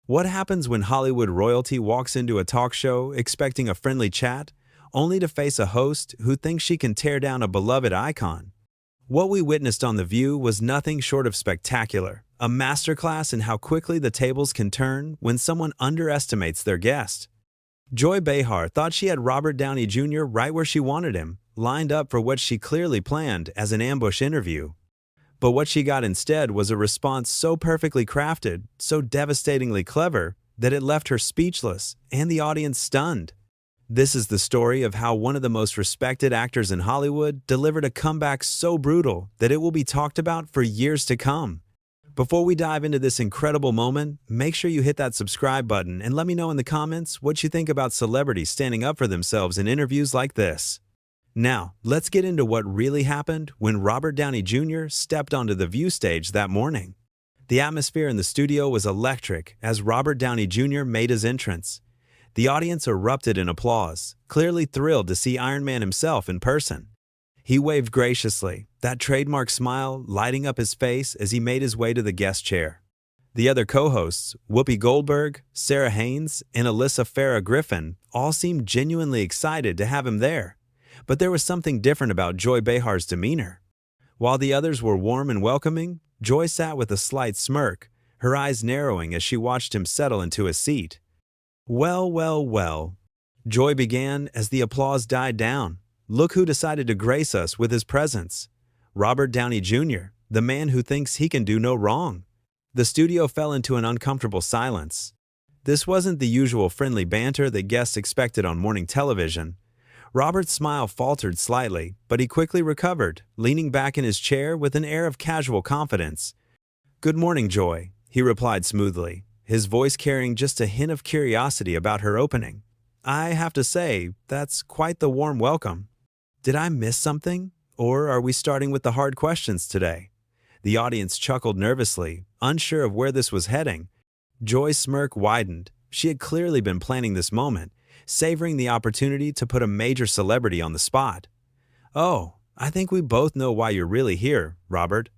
What happens when Hollywood royalty walks into a talk show expecting a friendly chat, only to face a host who thinks she can tear down a beloved icon? What we witnessed on The View was nothing short of spectacular, a masterclass in how quickly the tables can turn when someone underestimates their guest. Joy Behar thought she had Robert Downey Jr. right where she wanted him, lined up for what she clearly planned as an ambush interview. But what she got instead was a response so perfectly crafted, so devastatingly clever, that it left her speechless and the audience stunned. This is the story of how one of the most respected actors in Hollywood delivered a comeback so brutal that it will be talked about for years to come. Before we dive into this incredible moment, make sure you hit that subscribe button and let me know in the comments what you think about celebrities standing up for themselves in interviews like this. Now, let's get into what really happened when Robert Downey Jr. stepped onto the View stage that morning. The atmosphere in the studio was electric as Robert Downey Jr. made his entrance. The audience erupted in applause, clearly thrilled to see Iron Man himself in person. He waved graciously, that trademark smile lighting up his face as he made his way to the guest chair. The other co-hosts, Whoopi Goldberg, Sarah Haynes, and Alyssa Farah Griffin, all seemed genuinely excited to have him there. But there was something different about Joy Behar's demeanor. While the others were warm and welcoming, Joy sat with a slight smirk, her eyes narrowing as she watched him settle into his seat. "Well, well, well," Joy began as the applause died down. "Look who decided to grace us with his presence. Robert Downey Jr., the man who thinks he can do no wrong." The studio fell into an uncomfortable silence. This wasn't the usual friendly banter that guests expected on morning television. Robert's smile faltered slightly, but he quickly recovered, leaning back in his chair with an air of casual confidence. "Good morning, Joy," he replied smoothly, his voice carrying just a hint of curiosity about her opening. "I have to say, that's quite the warm welcome. Did I miss something? Or are we starting with the hard questions today?" The audience chuckled nervously, unsure of where this was heading. Joy's smirk widened. She had clearly been planning this moment, savoring the opportunity to put a major celebrity on the spot. "Oh, I think we both know why you're really here, Robert.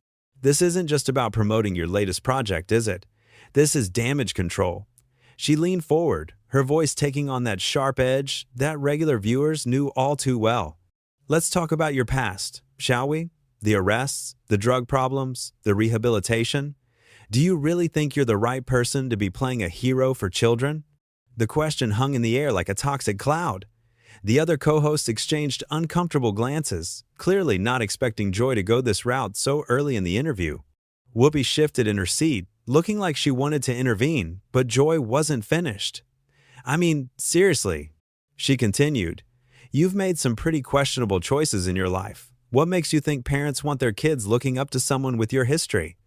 This isn't just about promoting your latest project, is it? This is damage control." She leaned forward, her voice taking on that sharp edge that regular viewers knew all too well. "Let's talk about your past, shall we? The arrests, the drug problems, the rehabilitation. Do you really think you're the right person to be playing a hero for children?" The question hung in the air like a toxic cloud. The other co-hosts exchanged uncomfortable glances, clearly not expecting Joy to go this route so early in the interview. Whoopi shifted in her seat, looking like she wanted to intervene, but Joy wasn't finished. "I mean, seriously," she continued, "you've made some pretty questionable choices in your life. What makes you think parents want their kids looking up to someone with your history?"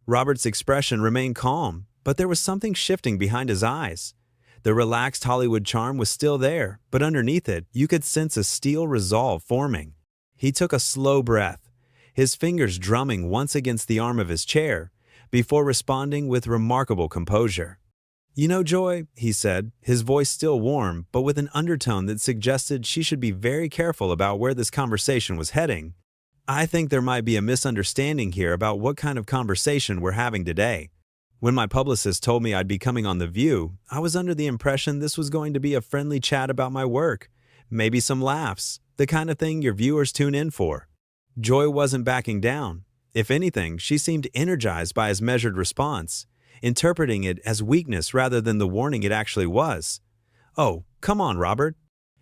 Robert's expression remained calm, but there was something shifting behind his eyes. The relaxed Hollywood charm was still there, but underneath it, you could sense a steel resolve forming. He took a slow breath, his fingers drumming once against the arm of his chair, before responding with remarkable composure. "You know, Joy," he said, his voice still warm, but with an undertone that suggested she should be very careful about where this conversation was heading, "I think there might be a misunderstanding here about what kind of conversation we're having today. When my publicist told me I'd be coming on The View, I was under the impression this was going to be a friendly chat about my work, maybe some laughs, the kind of thing your viewers tune in for." Joy wasn't backing down. If anything, she seemed energized by his measured response, interpreting it as weakness rather than the warning it actually was. "Oh, come on, Robert.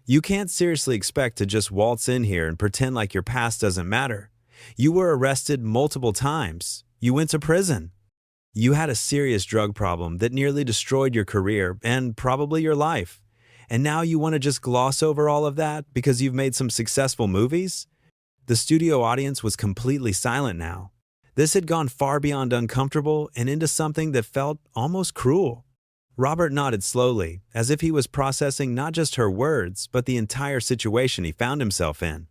You can't seriously expect to just waltz in here and pretend like your past doesn't matter. You were arrested multiple times. You went to prison. You had a serious drug problem that nearly destroyed your career and probably your life. And now you want to just gloss over all of that because you've made some successful movies?" The studio audience was completely silent now. This had gone far beyond uncomfortable and into something that felt almost cruel. Robert nodded slowly, as if he was processing not just her words, but the entire situation he found himself in.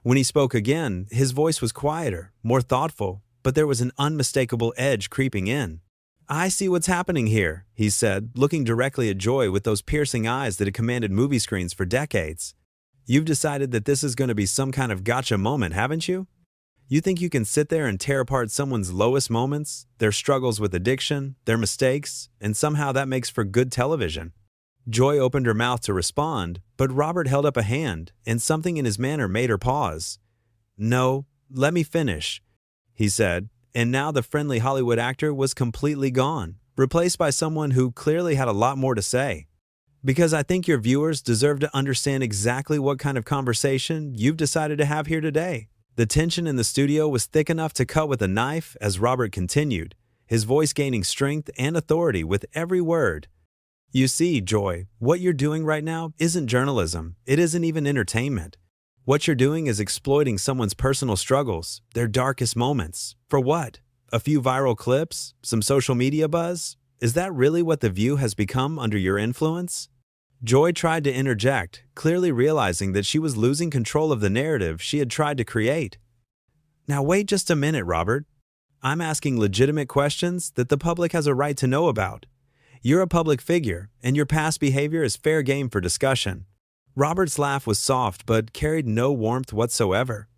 When he spoke again, his voice was quieter, more thoughtful, but there was an unmistakable edge creeping in. "I see what's happening here," he said, looking directly at Joy with those piercing eyes that had commanded movie screens for decades. "You've decided that this is going to be some kind of gotcha moment, haven't you?" You think you can sit there and tear apart someone's lowest moments, their struggles with addiction, their mistakes, and somehow that makes for good television? Joy opened her mouth to respond, but Robert held up a hand, and something in his manner made her pause. "No, let me finish," he said, and now the friendly Hollywood actor was completely gone, replaced by someone who clearly had a lot more to say. "Because I think your viewers deserve to understand exactly what kind of conversation you've decided to have here today." The tension in the studio was thick enough to cut with a knife as Robert continued, his voice gaining strength and authority with every word. "You see, Joy, what you're doing right now isn't journalism. It isn't even entertainment. What you're doing is exploiting someone's personal struggles, their darkest moments. For what? A few viral clips? Some social media buzz? Is that really what The View has become under your influence?" Joy tried to interject, clearly realizing that she was losing control of the narrative she had tried to create. "Now wait just a minute, Robert. I'm asking legitimate questions that the public has a right to know about. You're a public figure, and your past behavior is fair game for discussion." Robert's laugh was soft but carried no warmth whatsoever.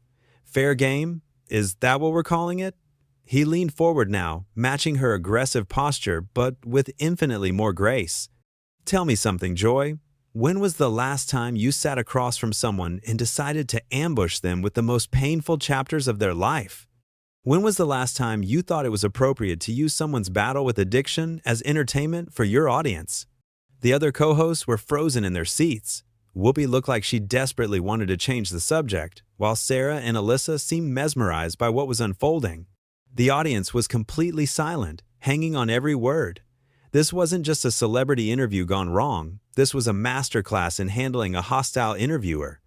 "Fair game? Is that what we're calling it?" He leaned forward now, matching her aggressive posture but with infinitely more grace. "Tell me something, Joy. When was the last time you sat across from someone and decided to ambush them with the most painful chapters of their life? When was the last time you thought it was appropriate to use someone's battle with addiction as entertainment for your audience?" The other co-hosts were frozen in their seats. Whoopi looked like she desperately wanted to change the subject, while Sarah and Alyssa seemed mesmerized by what was unfolding. The audience was completely silent, hanging on every word. This wasn't just a celebrity interview gone wrong. This was a masterclass in handling a hostile interviewer.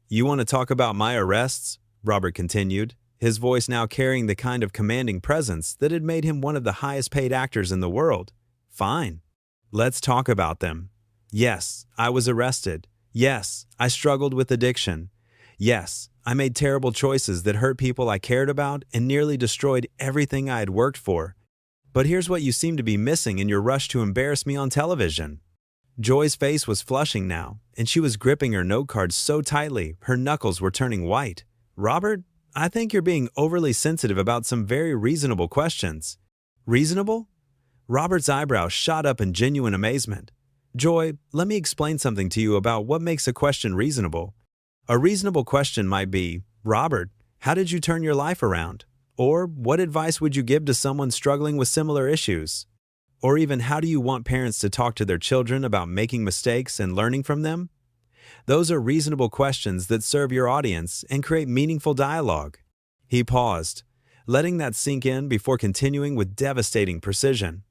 "You want to talk about my arrests?" Robert continued, his voice now carrying the kind of commanding presence that had made him one of the highest-paid actors in the world. "Fine. Let's talk about them. Yes, I was arrested. Yes, I struggled with addiction. Yes, I made terrible choices that hurt people I cared about and nearly destroyed everything I had worked for. But here's what you seem to be missing in your rush to embarrass me on television." Joy's face was flushing now, and she was gripping her note card so tightly her knuckles were turning white. "Robert, I think you're being overly sensitive about some very reasonable questions." "Reasonable?" Robert's eyebrows shot up in genuine amazement. "Joy, let me explain something to you about what makes a question reasonable. A reasonable question might be, 'Robert, how did you turn your life around?' Or, 'What advice would you give to someone struggling with similar issues?' Or even, 'How do you want parents to talk to their children about making mistakes and learning from them?' Those are reasonable questions that serve your audience and create meaningful dialogue." He paused, letting that sink in before continuing with devastating precision.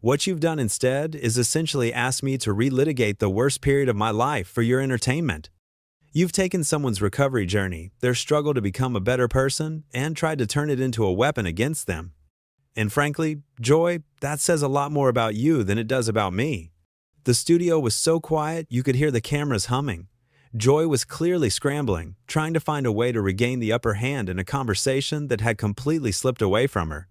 "What you've done instead is essentially ask me to relitigate the worst period of my life for your entertainment. You've taken someone's recovery journey, their struggle to become a better person, and tried to turn it into a weapon against them. And frankly, Joy, that says a lot more about you than it does about me." The studio was so quiet you could hear the cameras humming. Joy was clearly scrambling, trying to find a way to regain the upper hand in a conversation that had completely slipped away from her.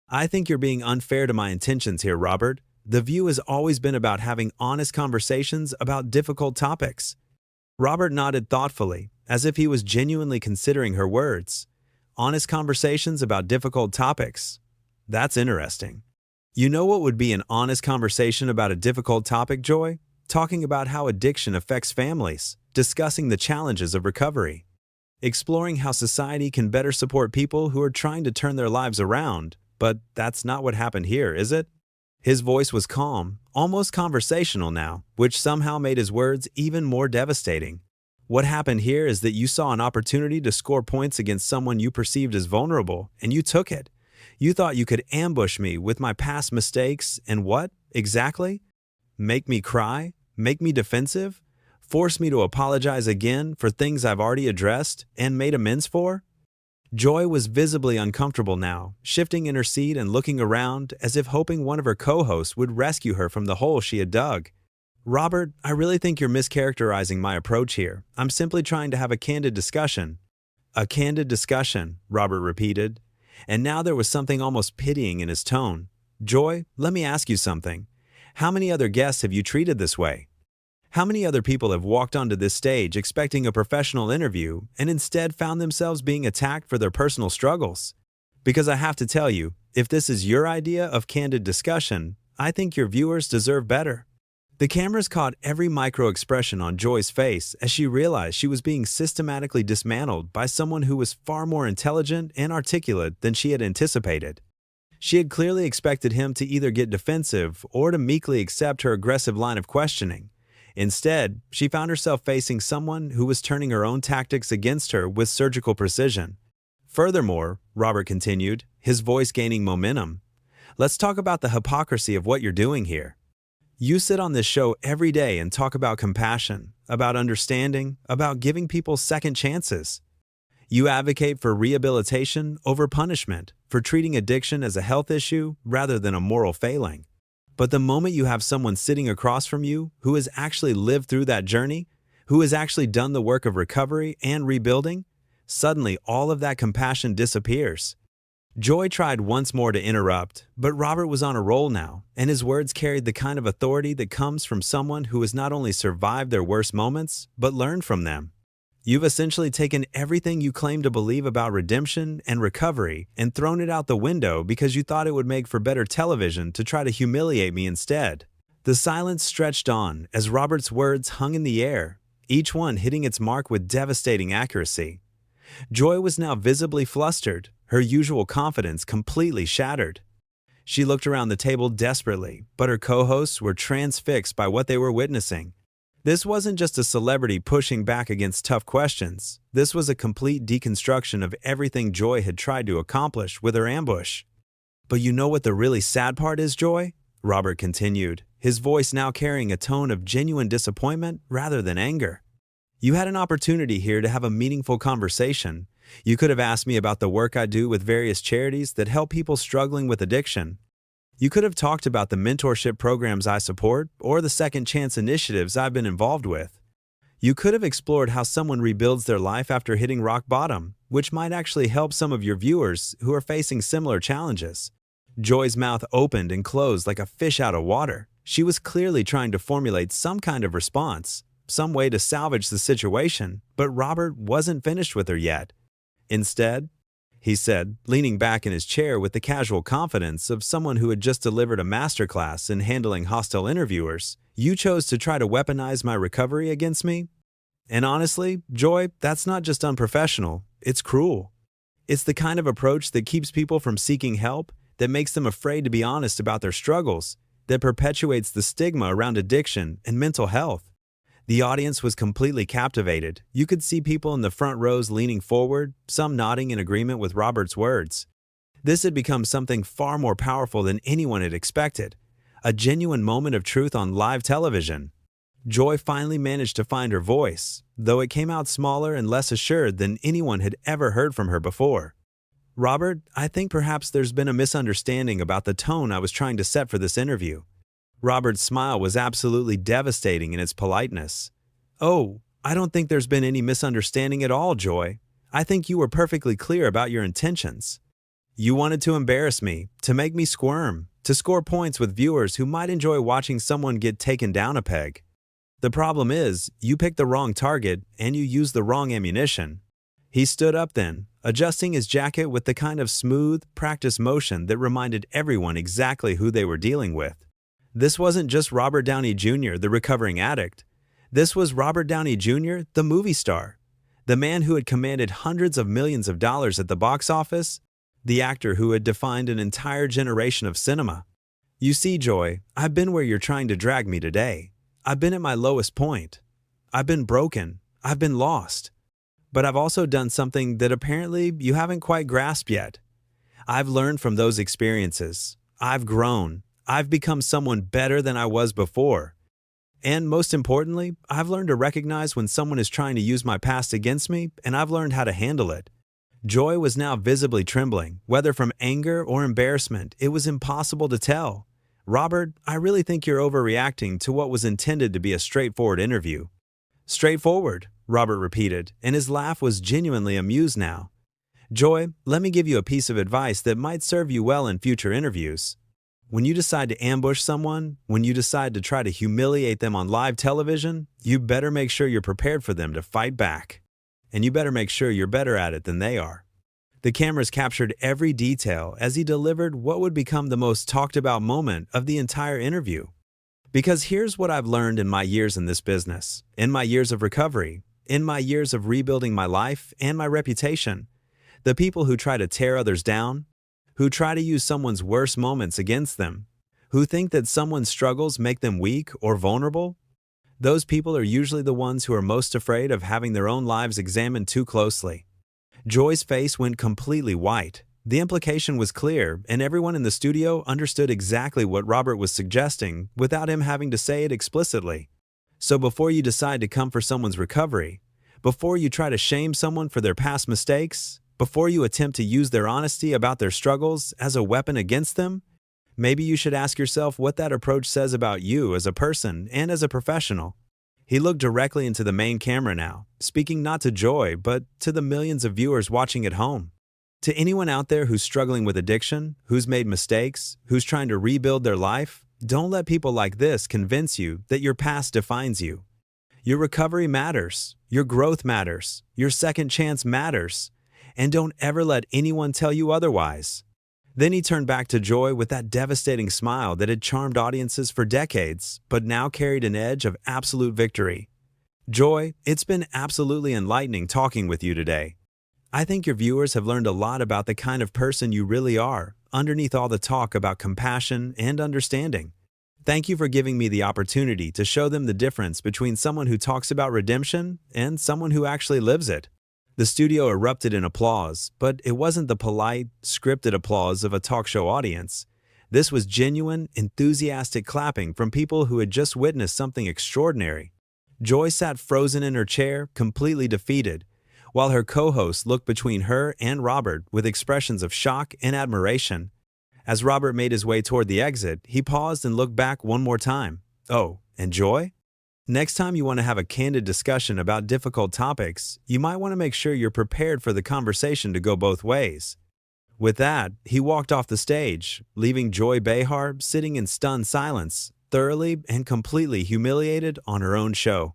"I think you're being unfair to my intentions here, Robert. The View has always been about having honest conversations about difficult topics." Robert nodded thoughtfully, as if he was genuinely considering her words. "Honest conversations about difficult topics. That's interesting. You know what would be an honest conversation about a difficult topic, Joy? Talking about how addiction affects families, discussing the challenges of recovery, exploring how society can better support people who are trying to turn their lives around. But that's not what happened here, is it?" His voice was calm, almost conversational now, which somehow made his words even more devastating. "What happened here is that you saw an opportunity to score points against someone you perceived as vulnerable, and you took it. You thought you could ambush me with my past mistakes and what, exactly? Make me cry? Make me defensive? Force me to apologize again for things I've already addressed and made amends for?" Joy was visibly uncomfortable now, shifting in her seat and looking around as if hoping one of her co-hosts would rescue her from the hole she had dug. "Robert, I really think you're mischaracterizing my approach here. I'm simply trying to have a candid discussion." "A candid discussion," Robert repeated, and now there was something almost pitying in his tone. "Joy, let me ask you something. How many other guests have you treated this way? How many other people have walked onto this stage expecting a professional interview and instead found themselves being attacked for their personal struggles? Because I have to tell you, if this is your idea of candid discussion, I think your viewers deserve better. The cameras caught every micro-expression on Joy's face as she realized she was being systematically dismantled by someone who was far more intelligent and articulate than she had anticipated. She had clearly expected him to either get defensive or to meekly accept her aggressive line of questioning. Instead, she found herself facing someone who was turning her own tactics against her with surgical precision. Furthermore, Robert continued, his voice gaining momentum, let's talk about the hypocrisy of what you're doing here. You sit on this show every day and talk about compassion, about understanding, about giving people second chances. You advocate for rehabilitation over punishment, for treating addiction as a health issue rather than a moral failing. But the moment you have someone sitting across from you who has actually lived through that journey, who has actually done the work of recovery and rebuilding, suddenly all of that compassion disappears. Joy tried once more to interrupt, but Robert was on a roll now, and his words carried the kind of authority that comes from someone who has not only survived their worst moments, but learned from them. You've essentially taken everything you claim to believe about redemption and recovery and thrown it out the window because you thought it would make for better television to try to humiliate me instead. The silence stretched on as Robert's words hung in the air, each one hitting its mark with devastating accuracy. Joy was now visibly flustered, her usual confidence completely shattered. She looked around the table desperately, but her co-hosts were transfixed by what they were witnessing. This wasn't just a celebrity pushing back against tough questions. This was a complete deconstruction of everything Joy had tried to accomplish with her ambush. But you know what the really sad part is, Joy? Robert continued, his voice now carrying a tone of genuine disappointment rather than anger. You had an opportunity here to have a meaningful conversation. You could have asked me about the work I do with various charities that help people struggling with addiction. You could have talked about the mentorship programs I support or the second chance initiatives I've been involved with. You could have explored how someone rebuilds their life after hitting rock bottom, which might actually help some of your viewers who are facing similar challenges. Joy's mouth opened and closed like a fish out of water. She was clearly trying to formulate some kind of response, some way to salvage the situation, but Robert wasn't finished with her yet. Instead, he said, leaning back in his chair with the casual confidence of someone who had just delivered a masterclass in handling hostile interviewers, you chose to try to weaponize my recovery against me? And honestly, Joy, that's not just unprofessional, it's cruel. It's the kind of approach that keeps people from seeking help, that makes them afraid to be honest about their struggles, that perpetuates the stigma around addiction and mental health. The audience was completely captivated. You could see people in the front rows leaning forward, some nodding in agreement with Robert's words. This had become something far more powerful than anyone had expected, a genuine moment of truth on live television. Joy finally managed to find her voice, though it came out smaller and less assured than anyone had ever heard from her before. Robert, I think perhaps there's been a misunderstanding about the tone I was trying to set for this interview. Robert's smile was absolutely devastating in its politeness. Oh, I don't think there's been any misunderstanding at all, Joy. I think you were perfectly clear about your intentions. You wanted to embarrass me, to make me squirm, to score points with viewers who might enjoy watching someone get taken down a peg. The problem is, you picked the wrong target and you used the wrong ammunition. He stood up then, adjusting his jacket with the kind of smooth, practiced motion that reminded everyone exactly who they were dealing with. This wasn't just Robert Downey Jr., the recovering addict. This was Robert Downey Jr., the movie star, the man who had commanded hundreds of millions of dollars at the box office, the actor who had defined an entire generation of cinema. You see, Joy, I've been where you're trying to drag me today. I've been at my lowest point. I've been broken. I've been lost. But I've also done something that apparently you haven't quite grasped yet. I've learned from those experiences. I've grown. I've become someone better than I was before. And most importantly, I've learned to recognize when someone is trying to use my past against me, and I've learned how to handle it. Joy was now visibly trembling, whether from anger or embarrassment. It was impossible to tell. Robert, I really think you're overreacting to what was intended to be a straightforward interview. Straightforward, Robert repeated, and his laugh was genuinely amused now. Joy, let me give you a piece of advice that might serve you well in future interviews. When you decide to ambush someone, when you decide to try to humiliate them on live television, you better make sure you're prepared for them to fight back. And you better make sure you're better at it than they are. The cameras captured every detail as he delivered what would become the most talked about moment of the entire interview. Because here's what I've learned in my years in this business, in my years of recovery, in my years of rebuilding my life and my reputation. The people who try to tear others down, who try to use someone's worst moments against them, who think that someone's struggles make them weak or vulnerable, those people are usually the ones who are most afraid of having their own lives examined too closely. Joy's face went completely white. The implication was clear, and everyone in the studio understood exactly what Robert was suggesting without him having to say it explicitly. So before you decide to come for someone's recovery, before you try to shame someone for their past mistakes, before you attempt to use their honesty about their struggles as a weapon against them, maybe you should ask yourself what that approach says about you as a person and as a professional. He looked directly into the main camera now, speaking not to Joy, but to the millions of viewers watching at home. To anyone out there who's struggling with addiction, who's made mistakes, who's trying to rebuild their life, don't let people like this convince you that your past defines you. Your recovery matters, your growth matters, your second chance matters, and don't ever let anyone tell you otherwise. Then he turned back to Joy with that devastating smile that had charmed audiences for decades, but now carried an edge of absolute victory. Joy, it's been absolutely enlightening talking with you today. I think your viewers have learned a lot about the kind of person you really are, underneath all the talk about compassion and understanding. Thank you for giving me the opportunity to show them the difference between someone who talks about redemption and someone who actually lives it. The studio erupted in applause, but it wasn't the polite, scripted applause of a talk show audience. This was genuine, enthusiastic clapping from people who had just witnessed something extraordinary. Joy sat frozen in her chair, completely defeated, while her co-host looked between her and Robert with expressions of shock and admiration. As Robert made his way toward the exit, he paused and looked back one more time. Oh, and Joy? Next time you want to have a candid discussion about difficult topics, you might want to make sure you're prepared for the conversation to go both ways. With that, he walked off the stage, leaving Joy Behar sitting in stunned silence, thoroughly and completely humiliated on her own show.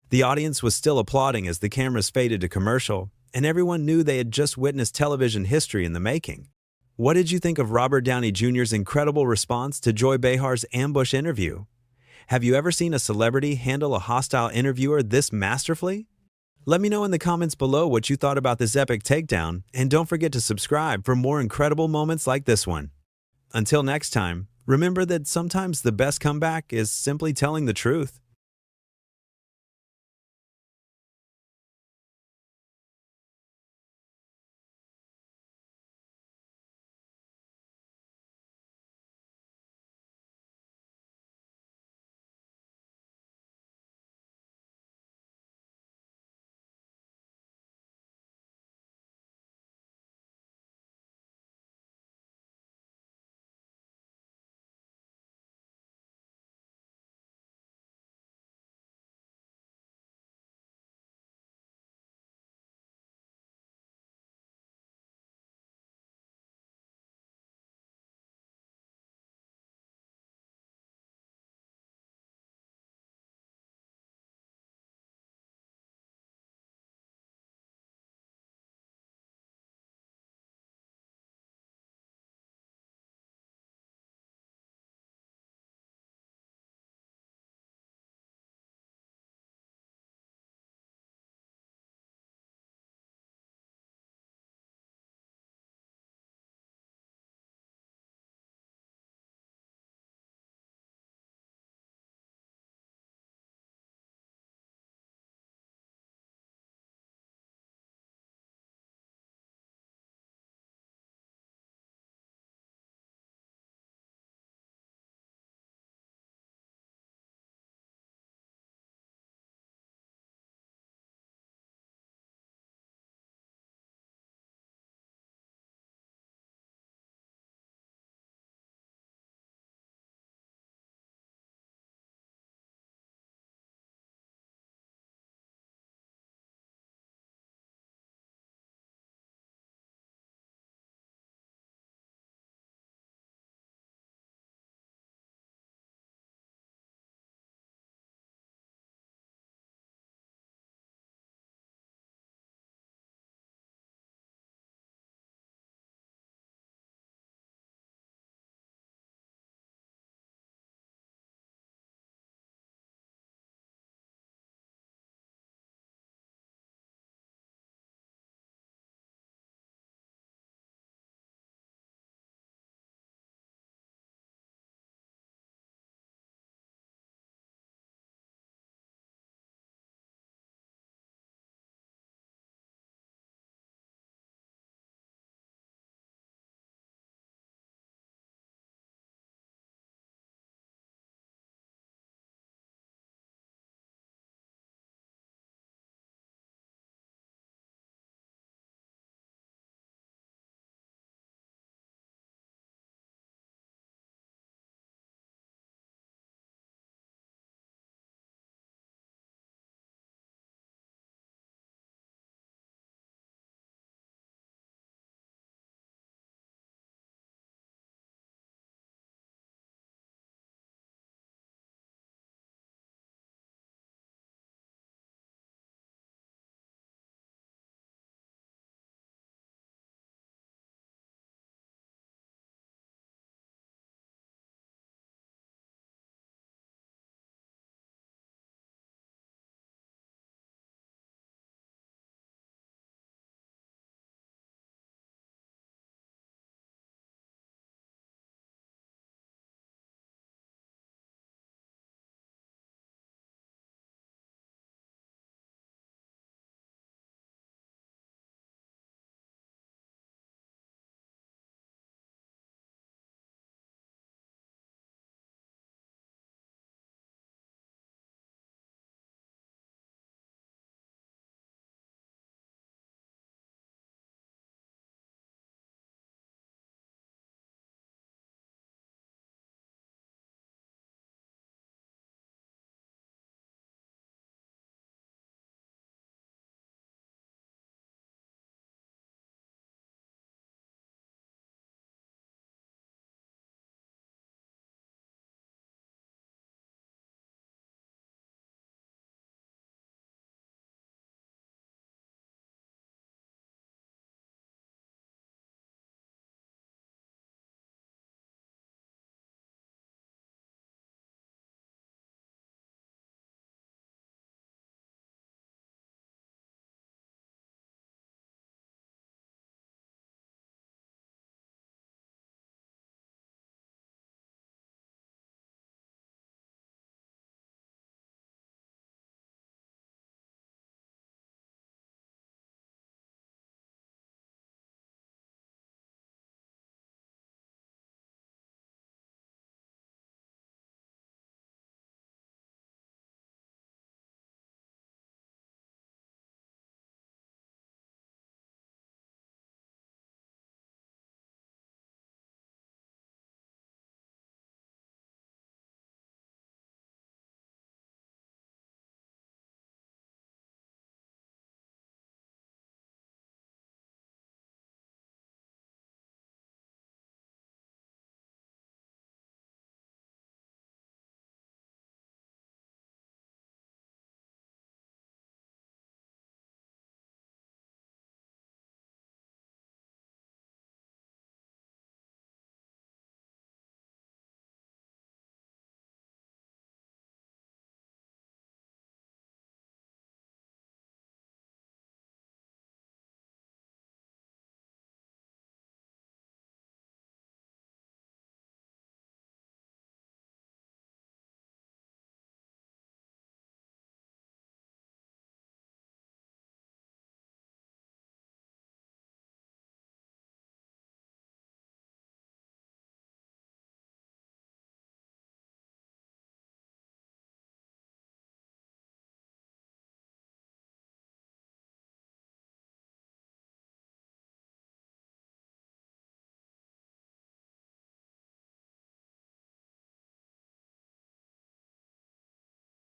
The audience was still applauding as the cameras faded to commercial, and everyone knew they had just witnessed television history in the making. What did you think of Robert Downey Jr.'s incredible response to Joy Behar's ambush interview? Have you ever seen a celebrity handle a hostile interviewer this masterfully? Let me know in the comments below what you thought about this epic takedown, and don't forget to subscribe for more incredible moments like this one. Until next time, remember that sometimes the best comeback is simply telling the truth.